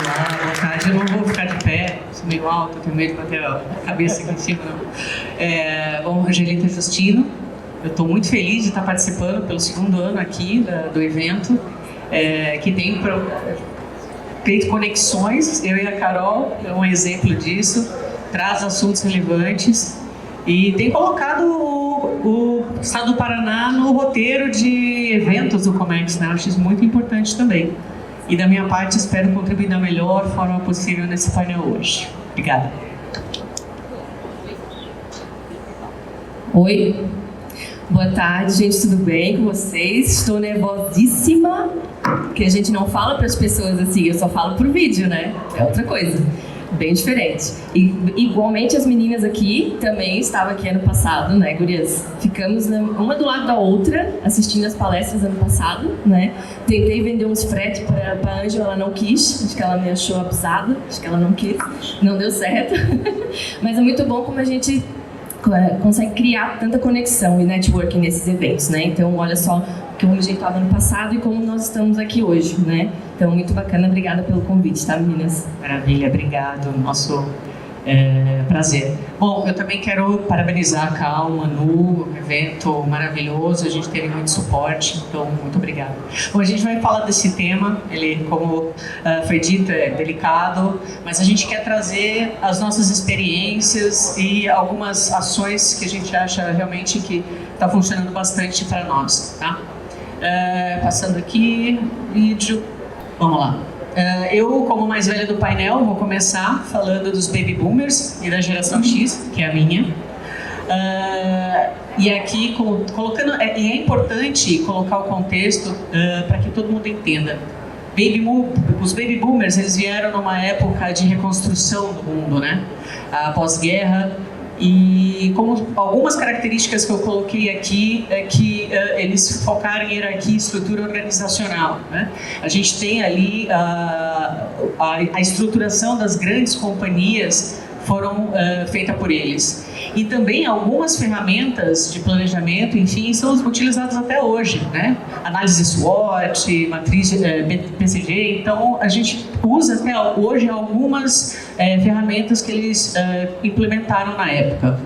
Olá, boa tarde. Eu não vou ficar de pé, sou meio alto, tenho medo de bater a cabeça aqui em cima. Bom, Angelita Justino, eu estou muito feliz de estar participando pelo segundo ano aqui do evento, que tem feito conexões. Eu e a Carol é um exemplo disso, traz assuntos relevantes e tem colocado o Estado do Paraná no roteiro de eventos do Comex, né? Eu acho isso muito importante também. E da minha parte, espero contribuir da melhor forma possível nesse painel hoje. Obrigada. Oi, boa tarde, gente, tudo bem com vocês? Estou nervosíssima, porque a gente não fala para as pessoas assim, eu só falo por vídeo, né? É outra coisa, bem diferente. E igualmente as meninas aqui também estavam aqui ano passado, né, gurias? Ficamos uma do lado da outra, assistindo as palestras ano passado, né? Tentei vender uns fretes para a Ângela, ela não quis, acho que ela me achou abusada, acho que ela não quis, não deu certo. Mas é muito bom como a gente consegue criar tanta conexão e networking nesses eventos, né? Então, olha só como a gente estava no passado e como nós estamos aqui hoje, né? Então, muito bacana, obrigada pelo convite, tá, meninas? Maravilha, obrigado, nosso prazer. Bom, eu também quero parabenizar a Cal, Manu, um evento maravilhoso, a gente teve muito suporte, então, muito obrigado. Bom, a gente vai falar desse tema, ele, como foi dito, é delicado, mas a gente quer trazer as nossas experiências e algumas ações que a gente acha realmente que está funcionando bastante para nós, tá? Passando aqui, vídeo, vamos lá. Eu, como mais velha do painel, vou começar falando dos Baby Boomers e da geração X, que é a minha. E aqui, colocando, é importante colocar o contexto para que todo mundo entenda. Os Baby Boomers, eles vieram numa época de reconstrução do mundo, né? Pós-guerra. E como algumas características que eu coloquei aqui é que eles focaram em hierarquia e estrutura organizacional, né? A gente tem ali a estruturação das grandes companhias foram feitas por eles. E também algumas ferramentas de planejamento, enfim, são utilizadas até hoje, né? Análise SWOT, matriz BCG, então a gente usa até hoje algumas ferramentas que eles implementaram na época.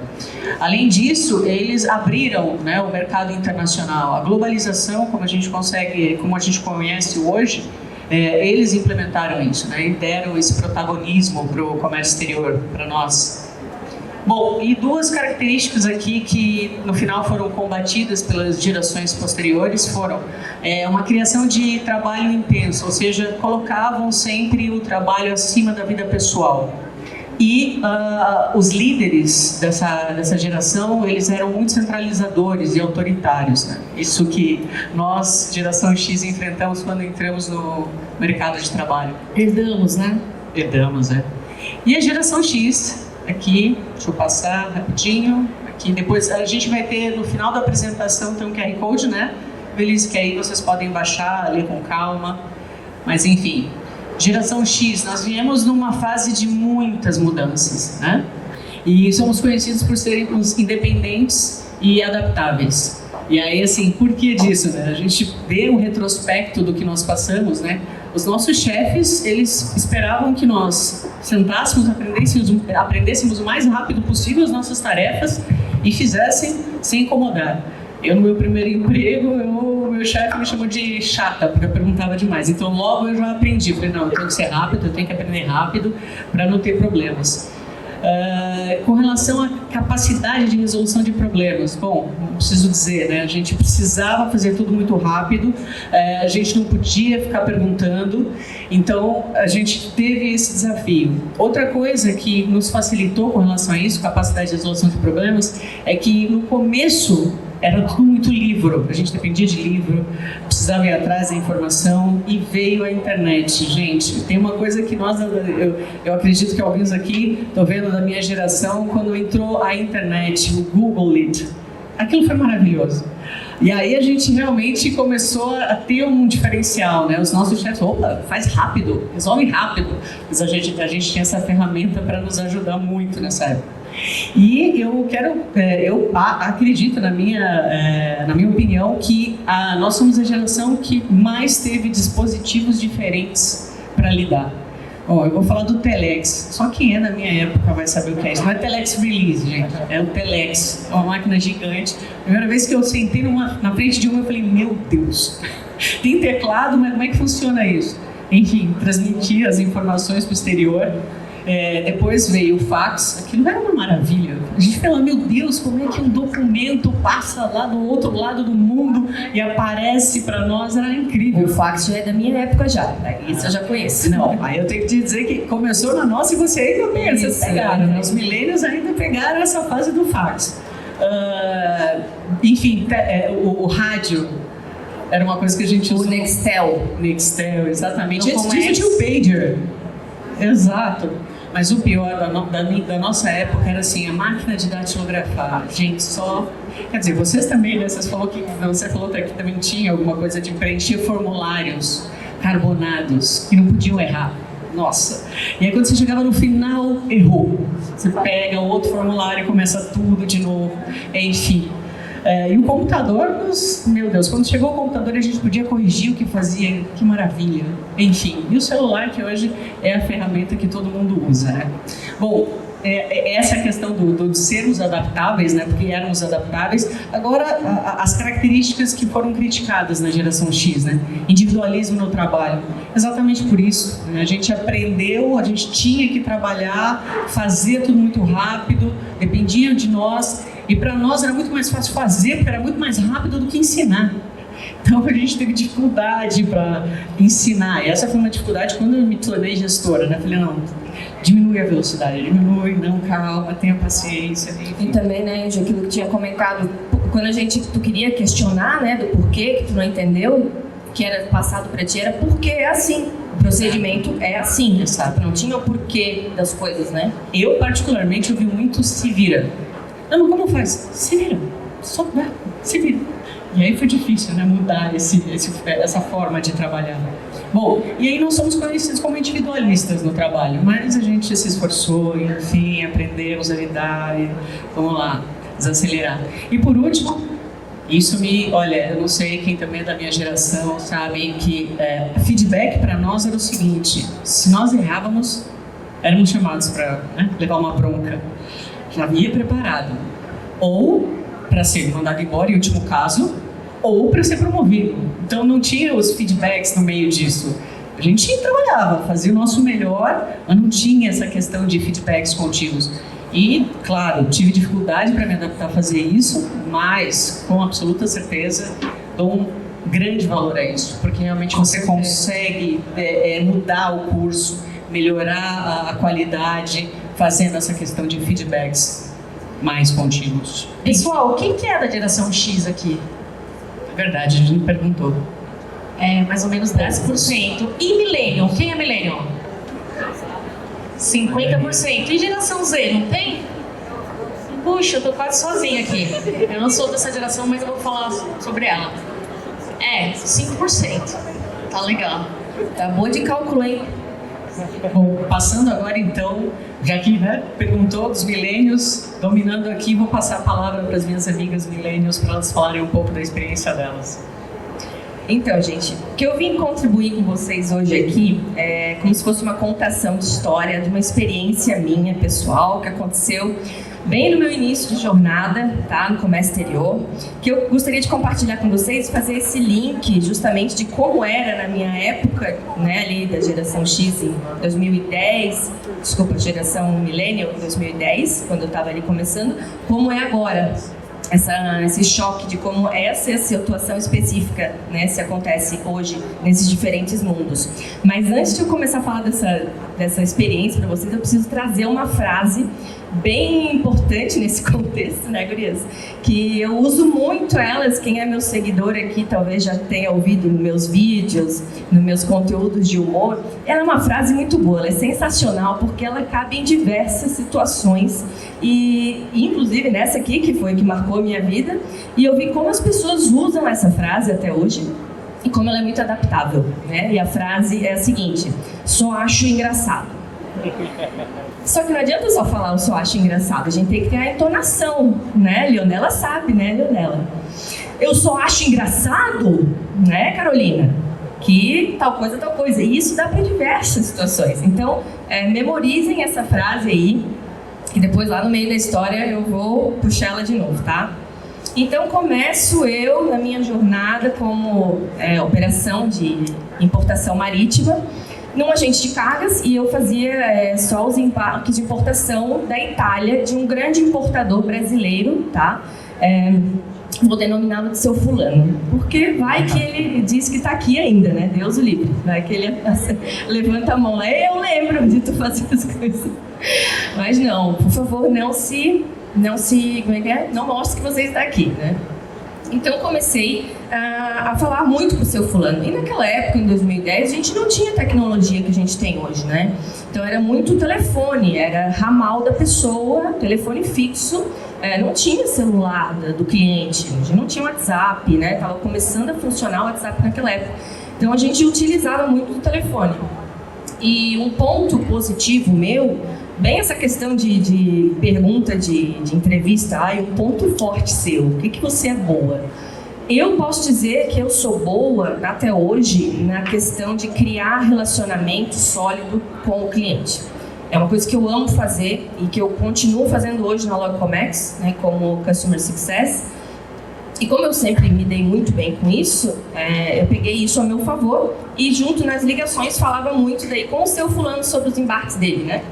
Além disso, eles abriram, né, o mercado internacional. A globalização, como a gente conhece hoje, eles implementaram isso, né, e deram esse protagonismo para o comércio exterior, para nós. Bom, e duas características aqui que no final foram combatidas pelas gerações posteriores foram uma criação de trabalho intenso, ou seja, colocavam sempre o trabalho acima da vida pessoal. E os líderes dessa geração, eles eram muito centralizadores e autoritários, né? Isso que nós, geração X, enfrentamos quando entramos no mercado de trabalho. Herdamos, né? Herdamos, né? E a geração X, aqui, deixa eu passar rapidinho, aqui depois a gente vai ter, no final da apresentação, tem um QR Code, né? Beleza, que aí vocês podem baixar, ler com calma, mas enfim. Geração X, nós viemos numa fase de muitas mudanças, né? E somos conhecidos por sermos independentes e adaptáveis. E aí, assim, por que disso, né? A gente vê um retrospecto do que nós passamos, né? Os nossos chefes, eles esperavam que nós sentássemos, aprendêssemos o mais rápido possível as nossas tarefas e fizessem sem incomodar. Eu, no meu primeiro emprego, meu chefe me chamou de chata, porque eu perguntava demais. Então, logo eu já aprendi. Falei, não, eu tenho que ser rápido, eu tenho que aprender rápido para não ter problemas. Com relação à capacidade de resolução de problemas, bom, não preciso dizer, né? A gente precisava fazer tudo muito rápido, a gente não podia ficar perguntando, então a gente teve esse desafio. Outra coisa que nos facilitou com relação a isso, capacidade de resolução de problemas, é que no começo era tudo muito livro, a gente dependia de livro, precisava ir atrás da informação e veio a internet. Gente, tem uma coisa que eu acredito que alguns aqui estão vendo da minha geração, quando entrou a internet, o Google Lead, aquilo foi maravilhoso. E aí a gente realmente começou a ter um diferencial, né? Os nossos chefes, opa, faz rápido, resolve rápido. Mas a gente tinha essa ferramenta para nos ajudar muito nessa época. E eu acredito, na minha opinião, que nós somos a geração que mais teve dispositivos diferentes para lidar. Ó, eu vou falar do Telex. Só quem é da minha época vai saber o que é isso. Não é Telex Release, gente. É o Telex. É uma máquina gigante. Primeira vez que eu sentei na frente de uma, eu falei, meu Deus. Tem teclado, mas como é que funciona isso? Enfim, transmitir as informações para o exterior. Depois veio o fax. Aquilo era uma maravilha. A gente falou, meu Deus, como é que um documento passa lá do outro lado do mundo e aparece para nós? Era incrível. O fax já é da minha época já, né? Isso eu já conheço. Não, aí eu tenho que te dizer que começou na nossa e você ainda tem. Vocês pegaram, né? Os milênios ainda pegaram essa fase do fax. Enfim, o rádio era uma coisa que a gente usou. O Nextel. Nextel, exatamente. Então, Antes disso tinha o pager. Exato. Mas o pior da nossa época era assim, a máquina de datilografar. Gente, só... Quer dizer, vocês também, né? Você falou que aqui também tinha alguma coisa de preencher formulários carbonados que não podiam errar. Nossa. E aí quando você chegava no final, errou. Você pega outro formulário e começa tudo de novo. Enfim. E o computador, meu Deus, quando chegou o computador a gente podia corrigir o que fazia, que maravilha. Enfim, e o celular que hoje é a ferramenta que todo mundo usa, né? Bom, essa é a questão de sermos adaptáveis, né? Porque éramos adaptáveis. Agora, as características que foram criticadas na geração X, né? Individualismo no trabalho. Exatamente por isso, né? A gente aprendeu, a gente tinha que trabalhar, fazer tudo muito rápido, dependia de nós. E para nós era muito mais fácil fazer, porque era muito mais rápido do que ensinar. Então a gente teve dificuldade para ensinar. E essa foi uma dificuldade quando eu me tornei gestora, né? Falei, não, diminui a velocidade, não, calma, tenha paciência. Enfim. E também, né, Anjo, aquilo que tinha comentado, quando tu queria questionar, né, do porquê que tu não entendeu, que era passado para ti, era porque é assim. O procedimento é assim, sabe? Não tinha o porquê das coisas, né? Eu, particularmente, ouvi muito se vira. Não, mas como faz? Se vira. Só dá. Se vira. E aí foi difícil, né? Mudar essa forma de trabalhar. Bom, e aí nós somos conhecidos como individualistas no trabalho, mas a gente se esforçou, enfim, aprendemos a lidar e vamos lá, desacelerar. E por último, olha, eu não sei quem também é da minha geração sabe que feedback para nós era o seguinte: se nós errávamos, éramos chamados para levar uma bronca. Já ia preparado, ou para ser mandado embora, em último caso, ou para ser promovido. Então não tinha os feedbacks no meio disso. A gente trabalhava, fazia o nosso melhor, mas não tinha essa questão de feedbacks contínuos. E, claro, tive dificuldade para me adaptar a fazer isso, mas com absoluta certeza dou um grande valor a isso, porque realmente você consegue mudar o curso, melhorar a qualidade, fazendo essa questão de feedbacks mais contínuos. Pessoal, quem que é da geração X aqui? É verdade, a gente não perguntou. Mais ou menos 10%. E Millennium? Quem é Millennium? 50%. E geração Z, não tem? Puxa, eu tô quase sozinha aqui. Eu não sou dessa geração, mas eu vou falar sobre ela. 5%. Tá legal. Tá boa de cálculo, hein? Bom, passando agora então, já que perguntou dos milênios, dominando aqui, vou passar a palavra para as minhas amigas milênios para elas falarem um pouco da experiência delas. Então, gente, o que eu vim contribuir com vocês hoje aqui é como se fosse uma contação de história de uma experiência minha, pessoal, que aconteceu bem no meu início de jornada, tá? No comércio exterior, que eu gostaria de compartilhar com vocês, fazer esse link justamente de como era na minha época, né, ali da geração X em 2010, geração Millennial em 2010, quando eu estava ali começando, como é agora. Esse choque de como essa situação específica, né, se acontece hoje nesses diferentes mundos. Mas antes de eu começar a falar dessa experiência para vocês, eu preciso trazer uma frase bem importante nesse contexto, né, gurias? Que eu uso muito elas, quem é meu seguidor aqui talvez já tenha ouvido nos meus vídeos, nos meus conteúdos de humor. Ela é uma frase muito boa, ela é sensacional porque ela cabe em diversas situações e inclusive nessa aqui, que foi que marcou a minha vida, e eu vi como as pessoas usam essa frase até hoje e como ela é muito adaptável, né? E a frase é a seguinte: só acho engraçado. Só que não adianta só falar eu só acho engraçado, a gente tem que ter a entonação, né? Leonela sabe, né, Leonela? Eu só acho engraçado, né, Carolina? que tal coisa. E isso dá para diversas situações. Então, memorizem essa frase aí, que depois lá no meio da história eu vou puxar ela de novo, tá? Então, começo eu na minha jornada como operação de importação marítima, num agente de cargas, e eu fazia só os embarques de importação da Itália, de um grande importador brasileiro, tá? Vou denominá-lo de seu fulano, porque vai que ele diz que está aqui ainda, né? Deus o livre. Vai que ele levanta a mão lá, eu lembro de tu fazer as coisas. Mas não, por favor, não mostre que você está aqui, né? Então comecei a falar muito com o seu fulano. E naquela época, em 2010, a gente não tinha a tecnologia que a gente tem hoje, né? Então era muito telefone, era ramal da pessoa, telefone fixo, não tinha celular do cliente, a gente não tinha WhatsApp, né? Tava começando a funcionar o WhatsApp naquela época. Então a gente utilizava muito o telefone. E um ponto positivo meu, bem essa questão de pergunta de entrevista, um ponto forte seu, o que você é boa? Eu posso dizer que eu sou boa, até hoje, na questão de criar relacionamento sólido com o cliente. É uma coisa que eu amo fazer e que eu continuo fazendo hoje na Logcomex, né, como Customer Success. E como eu sempre me dei muito bem com isso, eu peguei isso a meu favor e junto nas ligações falava muito daí com o seu fulano sobre os embarques dele, né?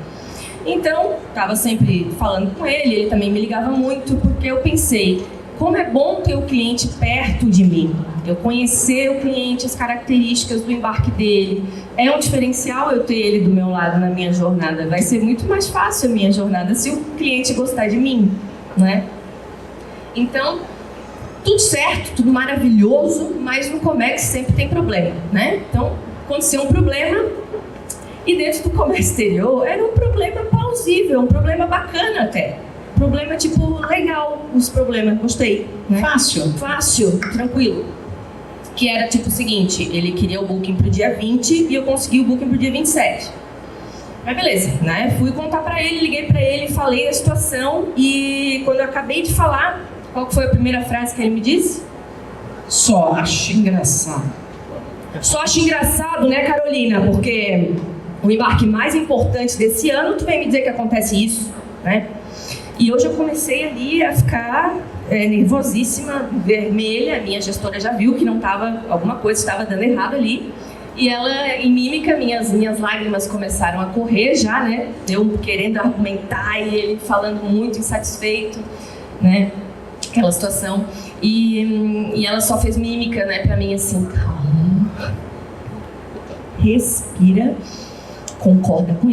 Então, estava sempre falando com ele, ele também me ligava muito, porque eu pensei, como é bom ter o cliente perto de mim, eu conhecer o cliente, as características do embarque dele, é um diferencial eu ter ele do meu lado na minha jornada, vai ser muito mais fácil a minha jornada se o cliente gostar de mim, né? Então, tudo certo, tudo maravilhoso, mas no Comex sempre tem problema, né? Então, aconteceu um problema, e dentro do comércio exterior era um problema plausível, um problema bacana até. Problema tipo legal, os problemas, gostei. Né? Fácil, tranquilo. Que era tipo o seguinte, ele queria o booking pro dia 20 e eu consegui o booking pro dia 27. Mas beleza, né? Fui contar pra ele, liguei pra ele, falei a situação e quando eu acabei de falar, qual foi a primeira frase que ele me disse? Só acho engraçado. Só acho engraçado, né, Carolina? Porque o embarque mais importante desse ano, tu vem me dizer que acontece isso, né? E hoje eu comecei ali a ficar nervosíssima, vermelha, a minha gestora já viu que alguma coisa estava dando errado ali. E ela, em mímica, minhas lágrimas começaram a correr já, né? Eu querendo argumentar e ele falando muito insatisfeito, né? Aquela situação. E ela só fez mímica, né, pra mim assim, calma, respira, concorda com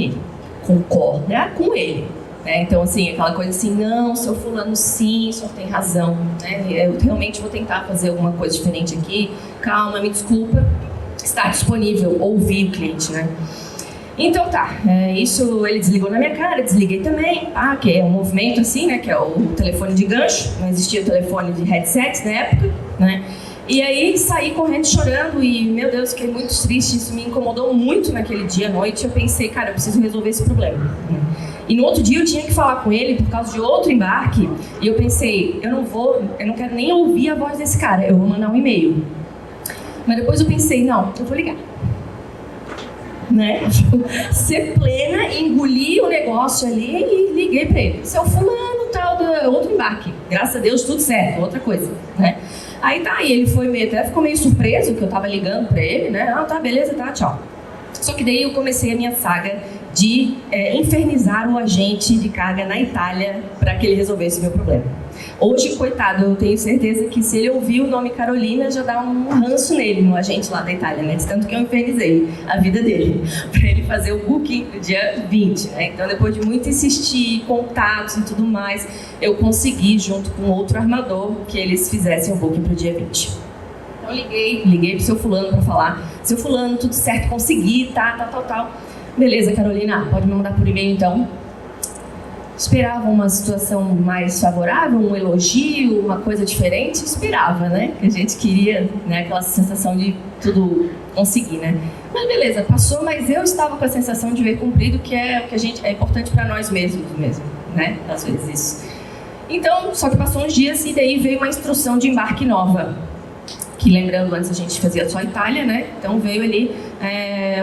ele. Né? Então, assim, aquela coisa assim, não, seu fulano, sim, o senhor tem razão, né? Eu realmente vou tentar fazer alguma coisa diferente aqui, calma, me desculpa, está disponível, ouvir o cliente, né? Então tá, isso ele desligou na minha cara, desliguei também, que é um movimento assim, né, que é o telefone de gancho, não existia telefone de headset na época, né? E aí saí correndo chorando e, meu Deus, fiquei muito triste, isso me incomodou muito naquele dia à noite, eu pensei, cara, eu preciso resolver esse problema. E no outro dia eu tinha que falar com ele por causa de outro embarque, e eu pensei, eu não quero nem ouvir a voz desse cara, eu vou mandar um e-mail. Mas depois eu pensei, não, eu vou ligar. Né? Ser plena, engoli o negócio ali e liguei pra ele. Seu fulano, tal, outro embarque. Graças a Deus, tudo certo, outra coisa, né? Aí tá, e ele ficou meio surpreso que eu tava ligando pra ele, né? Tá, beleza, tá, tchau. Só que daí eu comecei a minha saga de infernizar o agente de carga na Itália para que ele resolvesse o meu problema. Hoje, coitado, eu tenho certeza que se ele ouvir o nome Carolina, já dá um ranço nele, no agente lá da Itália, né? De tanto que eu infernizei a vida dele, para ele fazer o booking no dia 20, né? Então, depois de muito insistir, contatos e tudo mais, eu consegui, junto com outro armador, que eles fizessem o booking para o dia 20. Então, liguei pro seu fulano para falar, seu fulano, tudo certo, consegui, tal. Beleza, Carolina, pode me mandar por e-mail, então. Esperava uma situação mais favorável, um elogio, uma coisa diferente? Esperava, né? Que a gente queria, né, aquela sensação de tudo conseguir, né? Mas beleza, passou, mas eu estava com a sensação de ver cumprido, que é o que é importante para nós mesmos mesmo, né? Às vezes isso. Então, só que passou uns dias e daí veio uma instrução de embarque nova. que lembrando, antes a gente fazia só Itália, né? Então veio ali,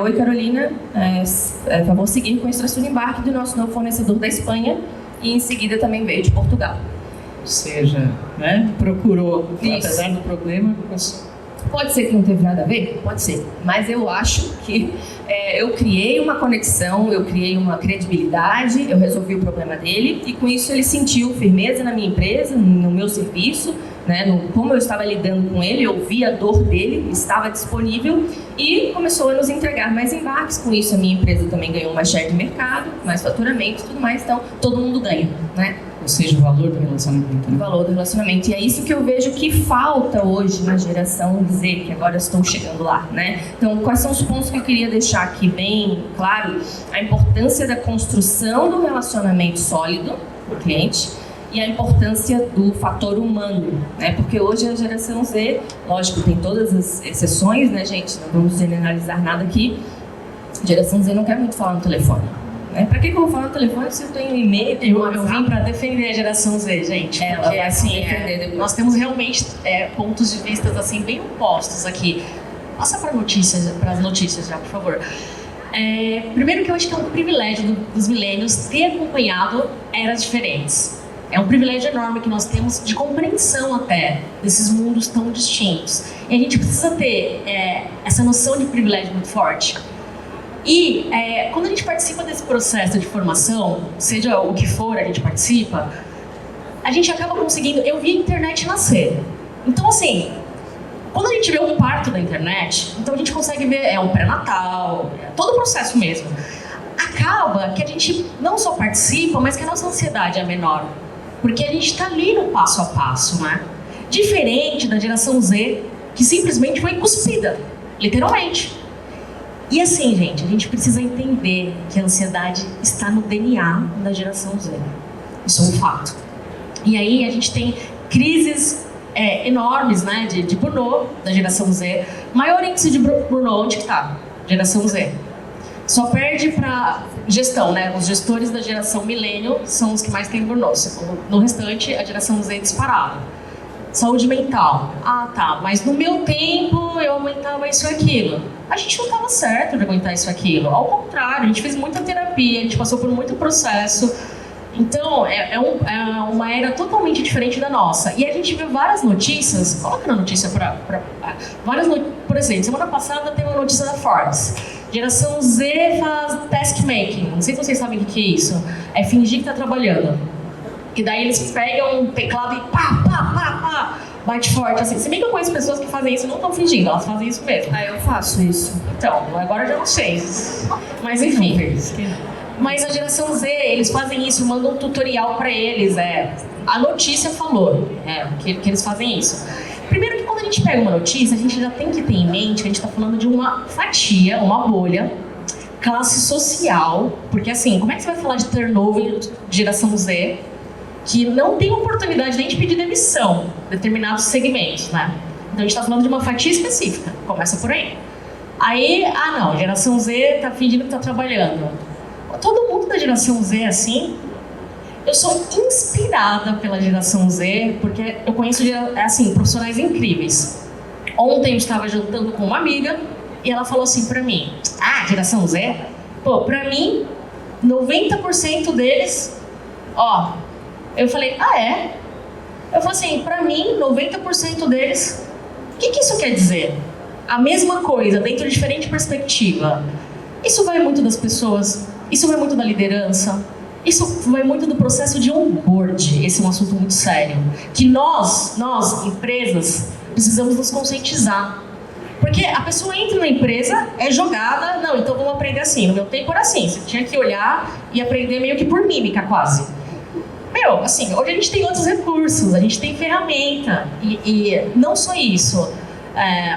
oi Carolina, favor seguir com a instrução de embarque do nosso novo fornecedor da Espanha, e em seguida também veio de Portugal. Ou seja, né, procurou, Isso. apesar do problema, Pode ser que não teve nada a ver? Pode ser. Mas eu acho que eu criei uma conexão, eu criei uma credibilidade, eu resolvi o problema dele e com isso ele sentiu firmeza na minha empresa, no meu serviço, né, como eu estava lidando com ele, eu vi a dor dele, estava disponível e começou a nos entregar mais embarques. Com isso a minha empresa também ganhou mais share de mercado, mais faturamento e tudo mais, então todo mundo ganha, né? ou seja, o valor do relacionamento. O Né? valor do relacionamento. E é isso que eu vejo que falta hoje na geração Z, que agora estou chegando lá, né? Então, quais são os pontos que eu queria deixar aqui bem claro? A importância da construção do relacionamento sólido do cliente e a importância do fator humano, né? Porque hoje a geração Z, lógico, tem todas as exceções, né, gente? Não vamos generalizar nada aqui. A geração Z não quer muito falar no telefone. Pra que eu vou falar no telefone se eu tenho um e-mail, tenho um Eu WhatsApp? vim para defender a geração Z, gente. Ela Porque, vai assim, se defender depois. nós temos realmente pontos de vista assim, bem opostos aqui. Passa para as notícias já, por favor. Primeiro que eu acho que é um privilégio dos milênios ter acompanhado eras diferentes. É um privilégio enorme que nós temos de compreensão até desses mundos tão distintos. E a gente precisa ter essa noção de privilégio muito forte. E quando a gente participa desse processo de formação, seja o que for a gente participa, a gente acaba conseguindo... Eu vi a internet nascer. Então, assim, quando a gente vê o parto da internet, então a gente consegue ver o pré-natal, todo o processo mesmo. Acaba que a gente não só participa, mas que a nossa ansiedade é menor. Porque a gente está ali no passo a passo, né? Diferente da geração Z, que simplesmente foi cuspida, literalmente. E assim, gente, a gente precisa entender que a ansiedade está no DNA da geração Z. Isso é um fato. E aí a gente tem crises enormes, né, de burnout da geração Z. Maior índice de burnout, onde que está? Geração Z. Só perde para gestão, né? Os gestores da geração milênio são os que mais têm burnout. No restante, a geração Z é disparada. Saúde mental. Ah, tá, mas no meu tempo eu aguentava isso e aquilo. A gente não estava certo de aguentar isso e aquilo. Ao contrário, a gente fez muita terapia, a gente passou por muito processo. Então, é uma era totalmente diferente da nossa. E a gente viu várias notícias. Coloca na notícia por exemplo, semana passada teve uma notícia da Forbes. Geração Z faz task-making. Não sei se vocês sabem o que é isso. É fingir que está trabalhando. E daí eles pegam um teclado e pá, bate forte, assim. Se bem que eu conheço pessoas que fazem isso e não estão fingindo, elas fazem isso mesmo. Eu faço isso. Então, agora eu já não sei. Mas enfim. Mas a geração Z, eles fazem isso, mandam um tutorial pra eles. A notícia falou que eles fazem isso. Primeiro que quando a gente pega uma notícia, a gente já tem que ter em mente que a gente tá falando de uma fatia, uma bolha, classe social. Porque assim, como é que você vai falar de turnover de geração Z que não tem oportunidade nem de pedir demissão em determinados segmentos, né? Então a gente está falando de uma fatia específica, começa por aí. Aí, não, geração Z tá fingindo que tá trabalhando. Todo mundo da geração Z é assim. Eu sou inspirada pela geração Z, porque eu conheço, assim, profissionais incríveis. Ontem eu estava jantando com uma amiga e ela falou assim pra mim, geração Z? Pô, pra mim, 90% deles, eu falei, é? Eu falei assim, pra mim, 90% deles, o que isso quer dizer? A mesma coisa, dentro de diferente perspectiva. Isso vai muito das pessoas, isso vai muito da liderança, isso vai muito do processo de onboard. Esse é um assunto muito sério, que nós, empresas, precisamos nos conscientizar. Porque a pessoa entra na empresa, é jogada, não, então vamos aprender assim, no meu tempo era assim, você tinha que olhar e aprender meio que por mímica quase. Assim, hoje a gente tem outros recursos, a gente tem ferramenta, e não só isso,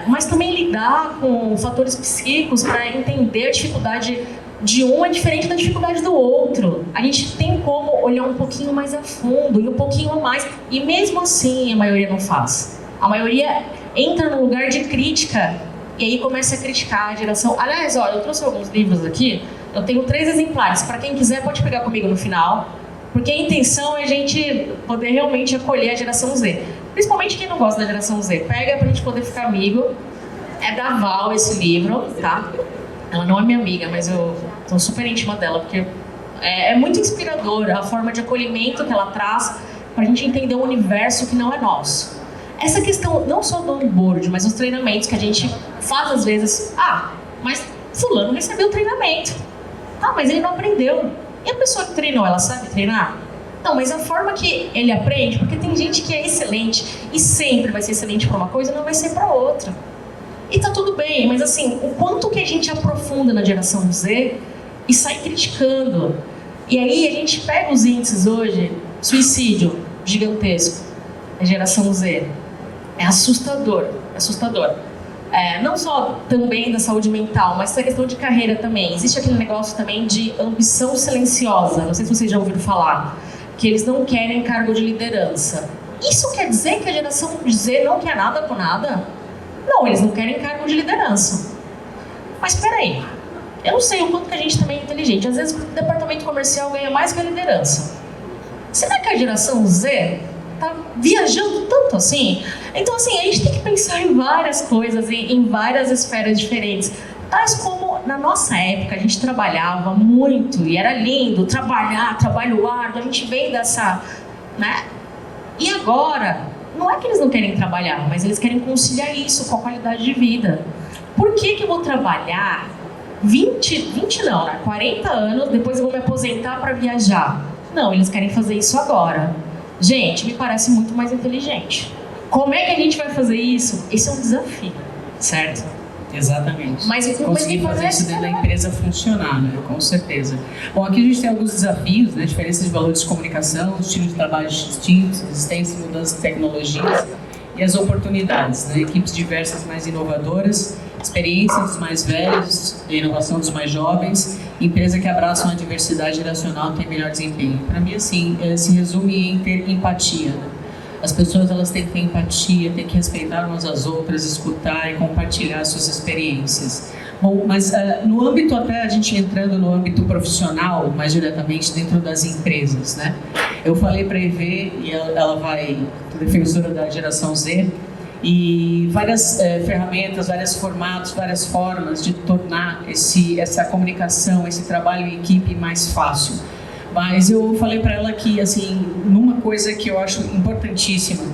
mas também lidar com fatores psíquicos para entender a dificuldade de um é diferente da dificuldade do outro. A gente tem como olhar um pouquinho mais a fundo e um pouquinho a mais, e mesmo assim a maioria não faz. A maioria entra no lugar de crítica e aí começa a criticar a geração. Aliás, eu trouxe alguns livros aqui, eu tenho 3 exemplares, para quem quiser pode pegar comigo no final. Porque a intenção é a gente poder realmente acolher a geração Z. principalmente quem não gosta da geração Z, pega pra gente poder ficar amigo. É da Val esse livro, tá? Ela não é minha amiga, mas eu tô super íntima dela, porque é muito inspiradora a forma de acolhimento que ela traz pra gente entender um universo que não é nosso. Essa questão, não só do onboard, mas os treinamentos que a gente faz às vezes. Mas fulano recebeu treinamento. Mas ele não aprendeu. E a pessoa que treinou, ela sabe treinar? Não, mas a forma que ele aprende, porque tem gente que é excelente e sempre vai ser excelente para uma coisa e não vai ser para outra. E tá tudo bem, mas assim, o quanto que a gente aprofunda na geração Z e sai criticando. E aí a gente pega os índices hoje, suicídio gigantesco, a geração Z. É assustador, assustador. Não só também da saúde mental, mas essa questão de carreira também. Existe aquele negócio também de ambição silenciosa, não sei se vocês já ouviram falar, que eles não querem cargo de liderança. Isso quer dizer que a geração Z não quer nada com nada? Não, eles não querem cargo de liderança. Mas peraí, eu não sei o quanto que a gente também é inteligente. Às vezes o departamento comercial ganha mais que a liderança. Será que a geração Z tá viajando tanto assim? Então, assim, a gente tem que pensar em várias coisas, em várias esferas diferentes. Tais como, na nossa época, a gente trabalhava muito e era lindo trabalhar, trabalho árduo, a gente veio dessa, né? E agora, não é que eles não querem trabalhar, mas eles querem conciliar isso com a qualidade de vida. Por que eu vou trabalhar 40 anos, depois eu vou me aposentar para viajar? Não, eles querem fazer isso agora. Gente, me parece muito mais inteligente. Como é que a gente vai fazer isso? Esse é um desafio, certo? Exatamente. Mas conseguir fazer isso dentro da empresa funcionar, né? Com certeza. Bom, aqui a gente tem alguns desafios, né? Diferença de valores de comunicação, estilos de trabalho distintos, existência e mudança de tecnologias e as oportunidades, né? Equipes diversas mais inovadoras, experiência dos mais velhos, a inovação dos mais jovens, empresa que abraça uma diversidade geracional tem melhor desempenho. Para mim, assim, se resume em ter empatia, né? As pessoas, elas têm que ter empatia, têm que respeitar umas às outras, escutar e compartilhar suas experiências. Bom, mas no âmbito, até a gente entrando no âmbito profissional, mais diretamente dentro das empresas, né? Eu falei para a EV, e ela vai, defensora da geração Z, e várias ferramentas, vários formatos, várias formas de tornar essa comunicação, esse trabalho em equipe mais fácil. Mas eu falei para ela que, assim, numa coisa que eu acho importantíssima,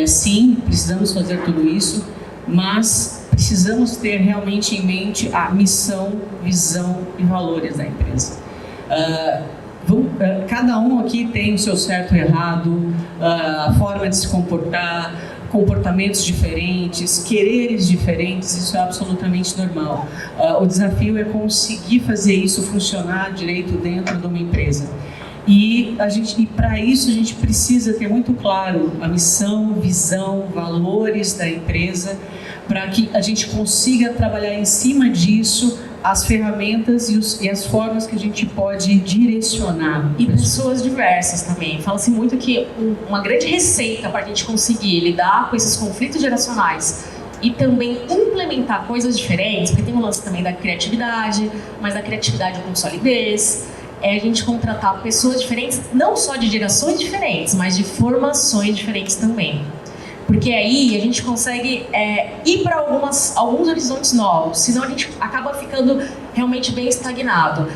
sim, precisamos fazer tudo isso, mas precisamos ter realmente em mente a missão, visão e valores da empresa. Cada um aqui tem o seu certo e errado, a forma de se comportar, comportamentos diferentes, quereres diferentes, isso é absolutamente normal. O desafio é conseguir fazer isso funcionar direito dentro de uma empresa. E para isso a gente precisa ter muito claro a missão, visão, valores da empresa, para que a gente consiga trabalhar em cima disso as ferramentas e as formas que a gente pode direcionar. E pessoas diversas também. Fala-se muito que uma grande receita para a gente conseguir lidar com esses conflitos geracionais e também implementar coisas diferentes, porque tem um lance também da criatividade, mas da criatividade com solidez, é a gente contratar pessoas diferentes, não só de gerações diferentes, mas de formações diferentes também. Porque aí a gente consegue ir para alguns horizontes novos, senão a gente acaba ficando realmente bem estagnado.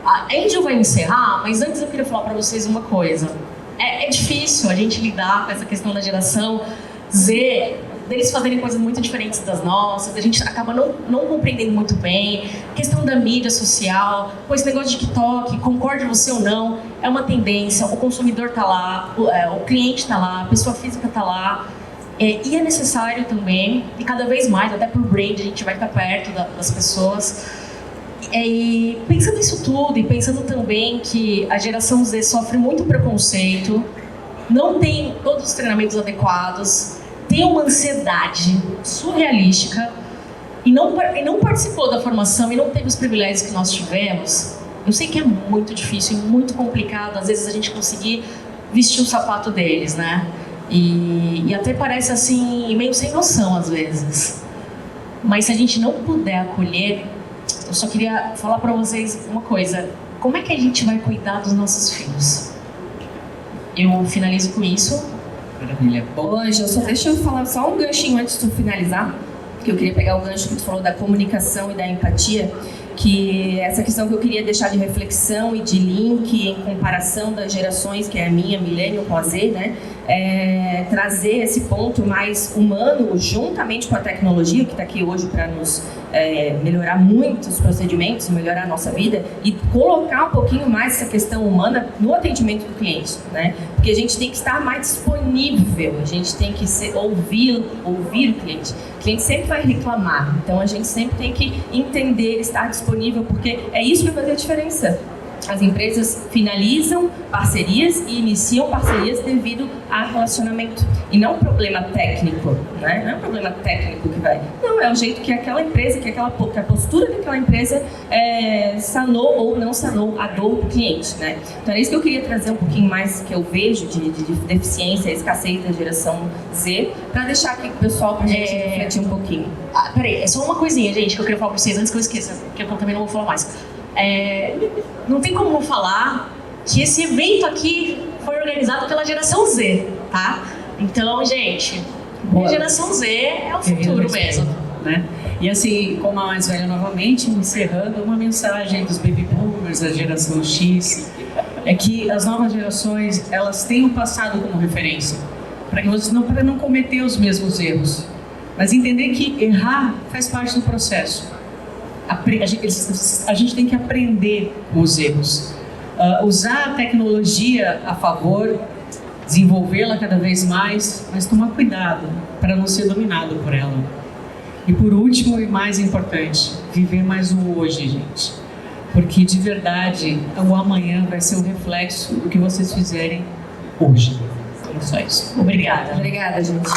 A Angel vai encerrar, mas antes eu queria falar para vocês uma coisa. É difícil a gente lidar com essa questão da geração Z, deles fazerem coisas muito diferentes das nossas, a gente acaba não compreendendo muito bem. Questão da mídia social, esse negócio de TikTok, concorde você ou não, é uma tendência, o consumidor está lá, o cliente está lá, a pessoa física está lá, e é necessário também, e cada vez mais, até por brand, a gente vai estar perto das pessoas. E pensando nisso tudo, e pensando também que a geração Z sofre muito preconceito, não tem todos os treinamentos adequados, tem uma ansiedade surrealística e não participou da formação e não teve os privilégios que nós tivemos. Eu sei que é muito difícil e muito complicado, às vezes, a gente conseguir vestir o sapato deles, né? E até parece assim, meio sem noção às vezes. Mas se a gente não puder acolher, eu só queria falar para vocês uma coisa: como é que a gente vai cuidar dos nossos filhos? Eu finalizo com isso. Maravilha. Bom, Ô, Ângela, deixa eu falar só um ganchinho antes de tu finalizar, que eu queria pegar o gancho que tu falou da comunicação e da empatia, que essa questão que eu queria deixar de reflexão e de link em comparação das gerações, que é a minha, millennial com a Z, né? Trazer esse ponto mais humano juntamente com a tecnologia, que está aqui hoje para nos melhorar muito os procedimentos, melhorar a nossa vida e colocar um pouquinho mais essa questão humana no atendimento do cliente, né? Porque a gente tem que estar mais disponível, a gente tem que ouvir o cliente. O cliente sempre vai reclamar, então a gente sempre tem que entender, estar disponível, porque é isso que vai fazer a diferença. As empresas finalizam parcerias e iniciam parcerias devido a relacionamento. E não um problema técnico, né? Não é um problema técnico que vai. Não, é o jeito que aquela empresa, que a postura daquela empresa sanou ou não sanou a dor do cliente, né? Então é isso que eu queria trazer um pouquinho mais, que eu vejo de deficiência, escassez da geração Z, para deixar aqui com o pessoal, pra gente refletir um pouquinho. Peraí, é só uma coisinha, gente, que eu queria falar pra vocês antes que eu esqueça, porque eu também não vou falar mais. Não tem como falar que esse evento aqui foi organizado pela geração Z, tá? Então, gente, a geração Z é o futuro mesmo. Né? E assim, como a mais velha novamente, encerrando uma mensagem dos baby boomers, da geração X, é que as novas gerações, elas têm o passado como referência, para não cometer os mesmos erros, mas entender que errar faz parte do processo. A gente tem que aprender com os erros, usar a tecnologia a favor, desenvolvê-la cada vez mais, mas tomar cuidado para não ser dominado por ela. E por último e mais importante, viver mais o hoje, gente. Porque de verdade, o amanhã vai ser um reflexo do que vocês fizerem hoje. É só isso. Obrigada. Obrigada, gente.